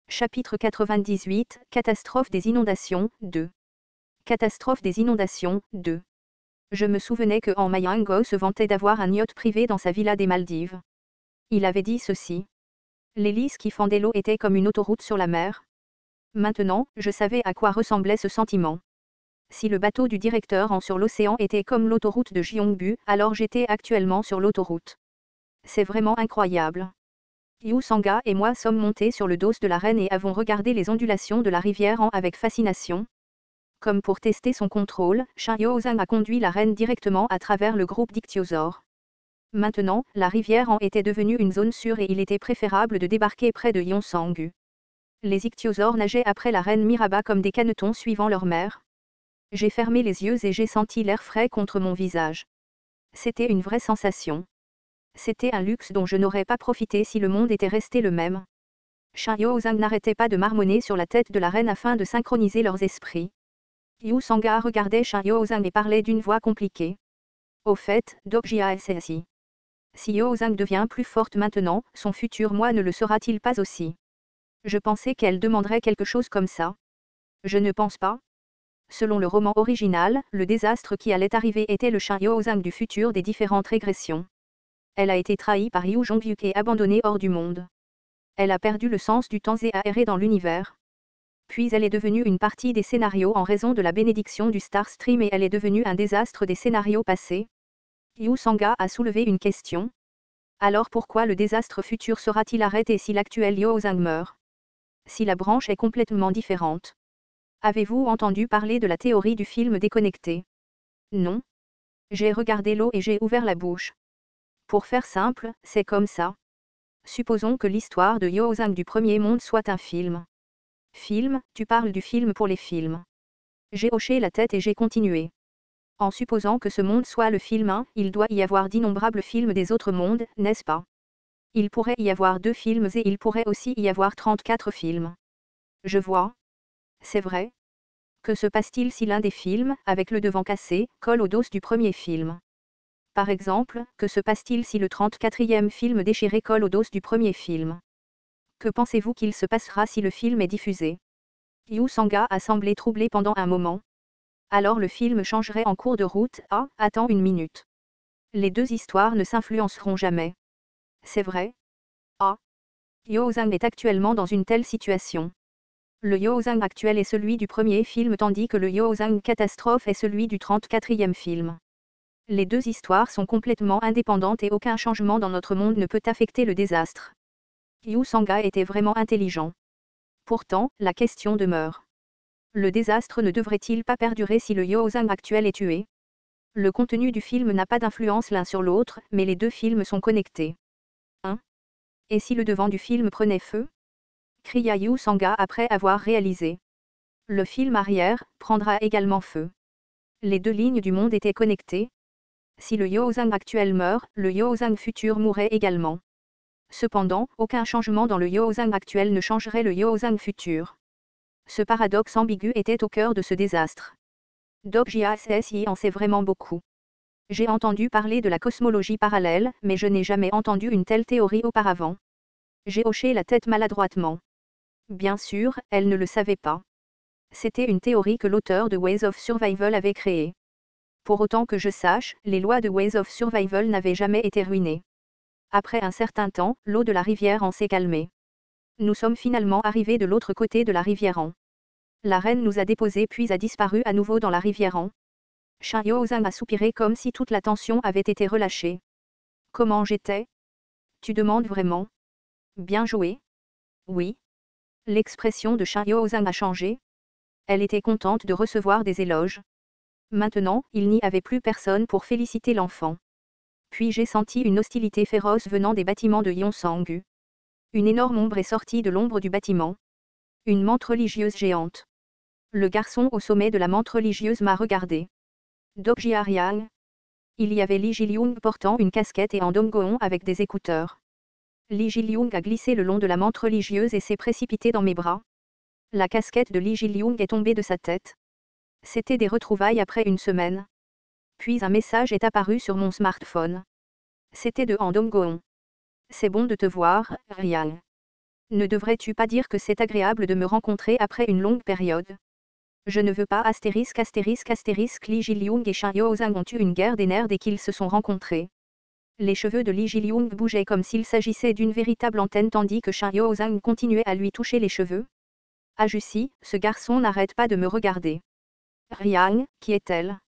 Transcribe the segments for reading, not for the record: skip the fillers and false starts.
Chapitre 98, Catastrophe des inondations, 2. Catastrophe des inondations, 2. Je me souvenais que en Mayango se vantait d'avoir un yacht privé dans sa villa des Maldives. Il avait dit ceci. L'hélice qui fendait l'eau était comme une autoroute sur la mer. Maintenant, je savais à quoi ressemblait ce sentiment. Si le bateau du directeur en sur l'océan était comme l'autoroute de Gyeongbu, alors j'étais actuellement sur l'autoroute. C'est vraiment incroyable. Yu Sanga et moi sommes montés sur le dos de la reine et avons regardé les ondulations de la rivière en avec fascination. Comme pour tester son contrôle, Shin Yo-zang a conduit la reine directement à travers le groupe d'ichthyosaures. Maintenant, la rivière en était devenue une zone sûre et il était préférable de débarquer près de Yongsangu. Les ichthyosaures nageaient après la reine Miraba comme des canetons suivant leur mère. J'ai fermé les yeux et j'ai senti l'air frais contre mon visage. C'était une vraie sensation. C'était un luxe dont je n'aurais pas profité si le monde était resté le même. Shin Yo-zang n'arrêtait pas de marmonner sur la tête de la reine afin de synchroniser leurs esprits. Yu Sanga regardait Shin Yo-zang et parlait d'une voix compliquée. Au fait, Dokjia-ssi. Si Yo-zang devient plus forte maintenant, son futur moi ne le sera-t-il pas aussi? Je pensais qu'elle demanderait quelque chose comme ça. Je ne pense pas. Selon le roman original, le désastre qui allait arriver était le Shin Yo-zang du futur des différentes régressions. Elle a été trahie par Yu Jongyuk et abandonnée hors du monde. Elle a perdu le sens du temps et a erré dans l'univers. Puis elle est devenue une partie des scénarios en raison de la bénédiction du Star Stream et elle est devenue un désastre des scénarios passés. Yu Sanga a soulevé une question. Alors pourquoi le désastre futur sera-t-il arrêté si l'actuel Yo-zang meurt? Si la branche est complètement différente. Avez-vous entendu parler de la théorie du film déconnecté? Non. J'ai regardé l'eau et j'ai ouvert la bouche. Pour faire simple, c'est comme ça. Supposons que l'histoire de Yo-zang du premier monde soit un film. Film, tu parles du film pour les films. J'ai hoché la tête et j'ai continué. En supposant que ce monde soit le film 1, il doit y avoir d'innombrables films des autres mondes, n'est-ce pas? Il pourrait y avoir 2 films et il pourrait aussi y avoir 34 films. Je vois. C'est vrai. Que se passe-t-il si l'un des films, avec le devant cassé, colle au dos du premier film? Par exemple, que se passe-t-il si le 34e film déchiré colle au dos du premier film? Que pensez-vous qu'il se passera si le film est diffusé? Yu Sanga a semblé troublé pendant un moment. Alors le film changerait en cours de route. Ah, attends une minute. Les deux histoires ne s'influenceront jamais. C'est vrai? Ah. Yo-zang est actuellement dans une telle situation. Le Yo-zang actuel est celui du premier film tandis que le Yo-zang catastrophe est celui du 34e film. Les deux histoires sont complètement indépendantes et aucun changement dans notre monde ne peut affecter le désastre. Yu Sanga était vraiment intelligent. Pourtant, la question demeure. Le désastre ne devrait-il pas perdurer si le Yo-zang actuel est tué? Le contenu du film n'a pas d'influence l'un sur l'autre, mais les deux films sont connectés. 1. Et si le devant du film prenait feu? Cria Yu Sanga après avoir réalisé. Le film arrière prendra également feu. Les deux lignes du monde étaient connectées. Si le Yo-zang actuel meurt, le Yo-zang futur mourrait également. Cependant, aucun changement dans le Yo-zang actuel ne changerait le Yo-zang futur. Ce paradoxe ambigu était au cœur de ce désastre. Dokjia-ssi en sait vraiment beaucoup. J'ai entendu parler de la cosmologie parallèle, mais je n'ai jamais entendu une telle théorie auparavant. J'ai hoché la tête maladroitement. Bien sûr, elle ne le savait pas. C'était une théorie que l'auteur de Ways of Survival avait créée. Pour autant que je sache, les lois de Ways of Survival n'avaient jamais été ruinées. Après un certain temps, l'eau de la rivière en s'est calmée. Nous sommes finalement arrivés de l'autre côté de la rivière en. La reine nous a déposés puis a disparu à nouveau dans la rivière en. Shin Yo-zang a soupiré comme si toute la tension avait été relâchée. Comment j'étais? Tu demandes vraiment? Bien joué? Oui. L'expression de Shin Yo-zang a changé. Elle était contente de recevoir des éloges. Maintenant, il n'y avait plus personne pour féliciter l'enfant. Puis j'ai senti une hostilité féroce venant des bâtiments de Yongsangu. Une énorme ombre est sortie de l'ombre du bâtiment. Une menthe religieuse géante. Le garçon au sommet de la menthe religieuse m'a regardé. Dokjia Ryang. Il y avait Lee Ji-lyung portant une casquette et en domgoon avec des écouteurs. Lee Ji-lyung a glissé le long de la menthe religieuse et s'est précipité dans mes bras. La casquette de Lee Ji-lyung est tombée de sa tête. C'était des retrouvailles après une semaine. Puis un message est apparu sur mon smartphone. C'était de Han Dong-goon. C'est bon de te voir, Ryang. Ne devrais-tu pas dire que c'est agréable de me rencontrer après une longue période? Je ne veux pas Li Jiliung et Shin Yozang ont eu une guerre des nerfs dès qu'ils se sont rencontrés. Les cheveux de Li Jiliung bougeaient comme s'il s'agissait d'une véritable antenne tandis que Shin Yozang continuait à lui toucher les cheveux. Ah Jussi, ce garçon n'arrête pas de me regarder. Riang, qui est-elle?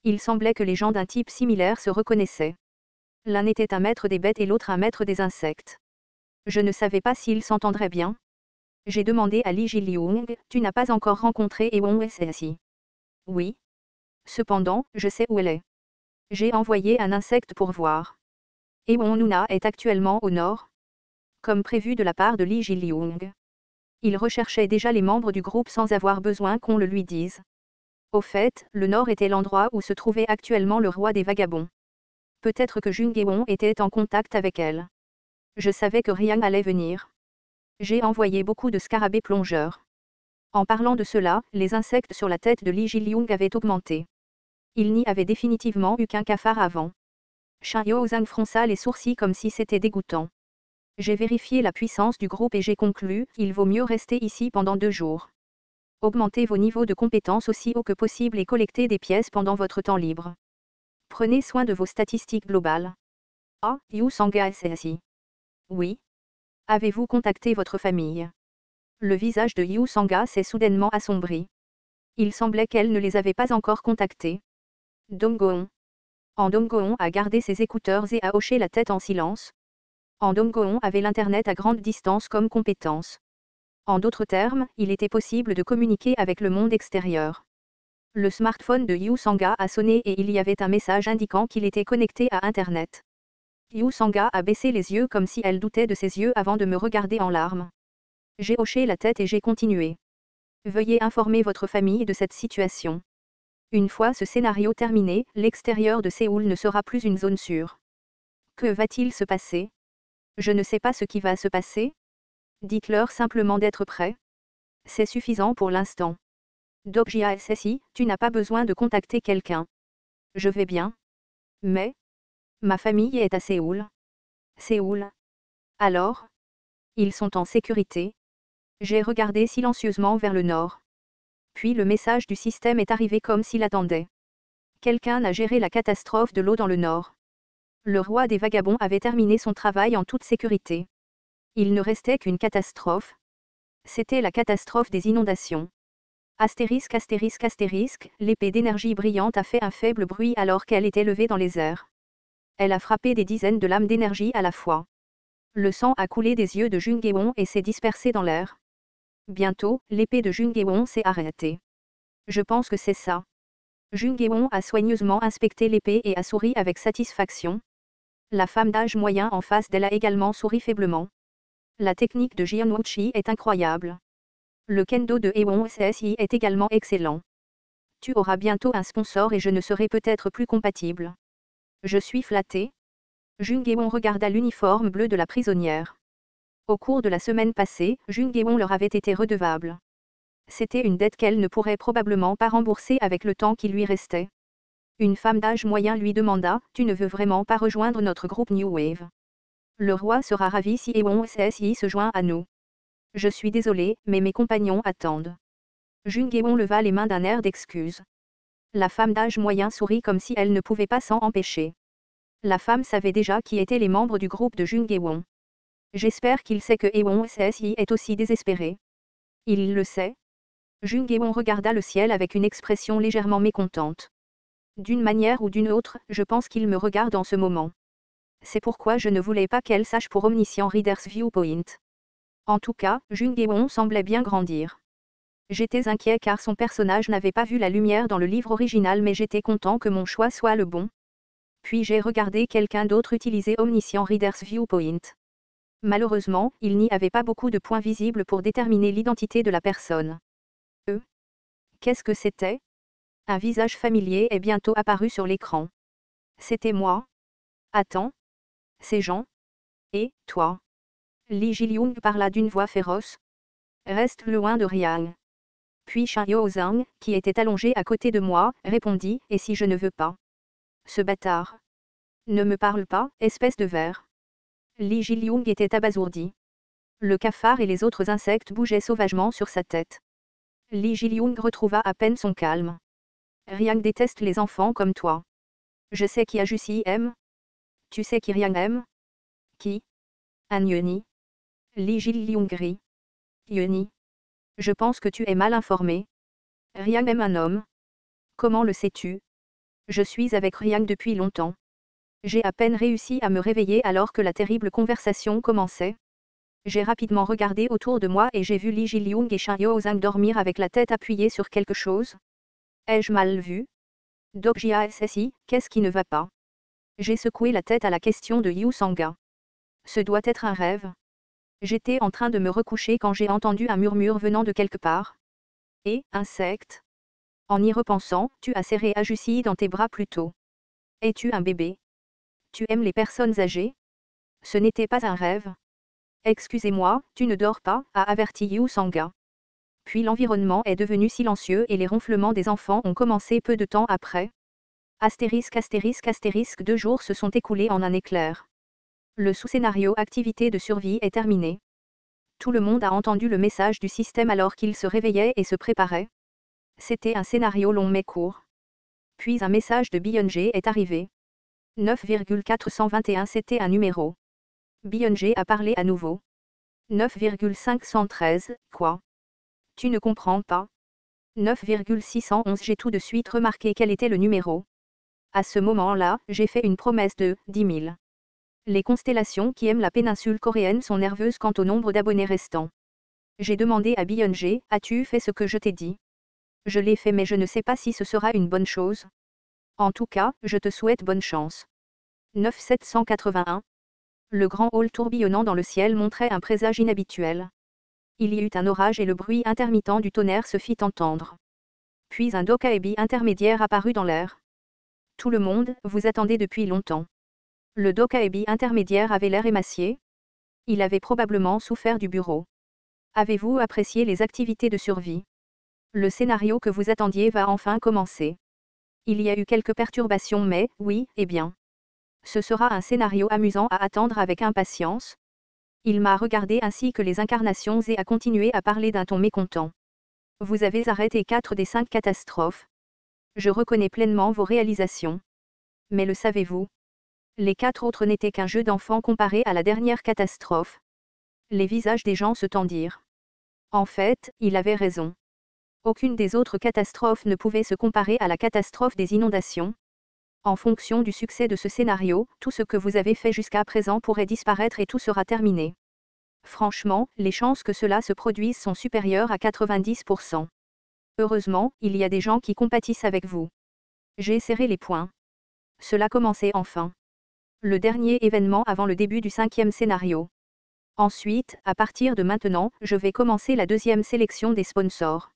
Il semblait que les gens d'un type similaire se reconnaissaient. L'un était un maître des bêtes et l'autre un maître des insectes. Je ne savais pas s'ils s'entendraient bien. J'ai demandé à Li Jiliung, tu n'as pas encore rencontré Ewon Ssi? Oui. Cependant, je sais où elle est. J'ai envoyé un insecte pour voir. Ewon Nuna est actuellement au nord. Comme prévu de la part de Li Jiliung. Il recherchait déjà les membres du groupe sans avoir besoin qu'on le lui dise. Au fait, le nord était l'endroit où se trouvait actuellement le roi des vagabonds. Peut-être que Jungewon était en contact avec elle. Je savais que Riang allait venir. J'ai envoyé beaucoup de scarabées plongeurs. En parlant de cela, les insectes sur la tête de Li Jiliung avaient augmenté. Il n'y avait définitivement eu qu'un cafard avant. Shin Yozang fronça les sourcils comme si c'était dégoûtant. J'ai vérifié la puissance du groupe et j'ai conclu, il vaut mieux rester ici pendant 2 jours. Augmentez vos niveaux de compétences aussi haut que possible et collectez des pièces pendant votre temps libre. Prenez soin de vos statistiques globales. Ah, Yu Sanga SSI. Oui. Avez-vous contacté votre famille? Le visage de Yu Sanga s'est soudainement assombri. Il semblait qu'elle ne les avait pas encore contactés. Donggoon. Donggoon a gardé ses écouteurs et a hoché la tête en silence. Donggoon avait l'internet à grande distance comme compétence. En d'autres termes, il était possible de communiquer avec le monde extérieur. Le smartphone de Yu Sanga a sonné et il y avait un message indiquant qu'il était connecté à Internet. Yu Sanga a baissé les yeux comme si elle doutait de ses yeux avant de me regarder en larmes. J'ai hoché la tête et j'ai continué. Veuillez informer votre famille de cette situation. Une fois ce scénario terminé, l'extérieur de Séoul ne sera plus une zone sûre. Que va-t-il se passer? Je ne sais pas ce qui va se passer. Dites-leur simplement d'être prêts. C'est suffisant pour l'instant. Dokjia SSI, tu n'as pas besoin de contacter quelqu'un. Je vais bien. Mais ma famille est à Séoul. Séoul. Alors? Ils sont en sécurité. J'ai regardé silencieusement vers le nord. Puis le message du système est arrivé comme s'il attendait. Quelqu'un a géré la catastrophe de l'eau dans le nord. Le roi des vagabonds avait terminé son travail en toute sécurité. Il ne restait qu'une catastrophe. C'était la catastrophe des inondations. Astérisque astérisque astérisque, l'épée d'énergie brillante a fait un faible bruit alors qu'elle était levée dans les airs. Elle a frappé des dizaines de lames d'énergie à la fois. Le sang a coulé des yeux de Jungewon et s'est dispersé dans l'air. Bientôt, l'épée de Jungewon s'est arrêtée. Je pense que c'est ça. Jungewon a soigneusement inspecté l'épée et a souri avec satisfaction. La femme d'âge moyen en face d'elle a également souri faiblement. La technique de Jian Wuchi est incroyable. Le kendo de Ewon SSI est également excellent. Tu auras bientôt un sponsor et je ne serai peut-être plus compatible. Je suis flatté. Jungewon regarda l'uniforme bleu de la prisonnière. Au cours de la semaine passée, Jungewon leur avait été redevable. C'était une dette qu'elle ne pourrait probablement pas rembourser avec le temps qui lui restait. Une femme d'âge moyen lui demanda, tu ne veux vraiment pas rejoindre notre groupe New Wave? Le roi sera ravi si Ewon SSI se joint à nous. Je suis désolé, mais mes compagnons attendent. Jungewon leva les mains d'un air d'excuse. La femme d'âge moyen sourit comme si elle ne pouvait pas s'en empêcher. La femme savait déjà qui étaient les membres du groupe de Jungewon. J'espère qu'il sait que Ewon SSI est aussi désespéré. Il le sait. Jungewon regarda le ciel avec une expression légèrement mécontente. D'une manière ou d'une autre, je pense qu'il me regarde en ce moment. C'est pourquoi je ne voulais pas qu'elle sache pour Omniscient Reader's Viewpoint. En tout cas, Jungewon semblait bien grandir. J'étais inquiet car son personnage n'avait pas vu la lumière dans le livre original mais j'étais content que mon choix soit le bon. Puis j'ai regardé quelqu'un d'autre utiliser Omniscient Reader's Viewpoint. Malheureusement, il n'y avait pas beaucoup de points visibles pour déterminer l'identité de la personne. Qu'est-ce que c'était? Un visage familier est bientôt apparu sur l'écran. C'était moi. Attends. Ces gens. Et, toi. Li Jiliung parla d'une voix féroce. Reste loin de Riang. Puis Shin Yozang, qui était allongé à côté de moi, répondit, et si je ne veux pas? Ce bâtard. Ne me parle pas, espèce de ver. Li Jiliung était abasourdi. Le cafard et les autres insectes bougeaient sauvagement sur sa tête. Lee Ji-young retrouva à peine son calme. Riang déteste les enfants comme toi. Je sais qui Ajusi aime. Tu sais qui Riang aime? Qui? Un Yeoni. Lee Ji-young rit. Yeoni. Je pense que tu es mal informé. Riang aime un homme. Comment le sais-tu? Je suis avec Riang depuis longtemps. J'ai à peine réussi à me réveiller alors que la terrible conversation commençait. J'ai rapidement regardé autour de moi et j'ai vu Lee Ji-young et Shin Yo-zang dormir avec la tête appuyée sur quelque chose. Ai-je mal vu? Dok Jia-ssi, qu'est-ce qui ne va pas? J'ai secoué la tête à la question de Yu Sanga. Ce doit être un rêve. J'étais en train de me recoucher quand j'ai entendu un murmure venant de quelque part. Et, insecte? En y repensant, tu as serré Ajusi dans tes bras plus tôt. Es-tu un bébé? Tu aimes les personnes âgées? Ce n'était pas un rêve. Excusez-moi, tu ne dors pas, a averti Yu Sanga. Puis l'environnement est devenu silencieux et les ronflements des enfants ont commencé peu de temps après. Astérisque astérisque astérisque 2 jours se sont écoulés en un éclair. Le sous-scénario activité de survie est terminé. Tout le monde a entendu le message du système alors qu'il se réveillait et se préparait. C'était un scénario long mais court. Puis un message de Byung-jae est arrivé. 9,421 c'était un numéro. Byung-jae a parlé à nouveau. 9,513, quoi? Tu ne comprends pas? 9,611 j'ai tout de suite remarqué quel était le numéro. À ce moment-là, j'ai fait une promesse de 10 000. Les constellations qui aiment la péninsule coréenne sont nerveuses quant au nombre d'abonnés restants. J'ai demandé à Byung-jae, as-tu fait ce que je t'ai dit? Je l'ai fait mais je ne sais pas si ce sera une bonne chose. En tout cas, je te souhaite bonne chance. 9,781. Le grand hall tourbillonnant dans le ciel montrait un présage inhabituel. Il y eut un orage et le bruit intermittent du tonnerre se fit entendre. Puis un dokaebi intermédiaire apparut dans l'air. Tout le monde, vous attendez depuis longtemps. Le dokaebi intermédiaire avait l'air émacié. Il avait probablement souffert du bureau. Avez-vous apprécié les activités de survie? Le scénario que vous attendiez va enfin commencer. Il y a eu quelques perturbations mais, oui, eh bien. Ce sera un scénario amusant à attendre avec impatience. Il m'a regardé ainsi que les incarnations et a continué à parler d'un ton mécontent. Vous avez arrêté 4 des 5 catastrophes. Je reconnais pleinement vos réalisations. Mais le savez-vous? Les 4 autres n'étaient qu'un jeu d'enfant comparé à la dernière catastrophe. Les visages des gens se tendirent. En fait, il avait raison. Aucune des autres catastrophes ne pouvait se comparer à la catastrophe des inondations. En fonction du succès de ce scénario, tout ce que vous avez fait jusqu'à présent pourrait disparaître et tout sera terminé. Franchement, les chances que cela se produise sont supérieures à 90%. Heureusement, il y a des gens qui compatissent avec vous. J'ai serré les poings. Cela commençait enfin. Le dernier événement avant le début du 5e scénario. Ensuite, à partir de maintenant, je vais commencer la 2e sélection des sponsors.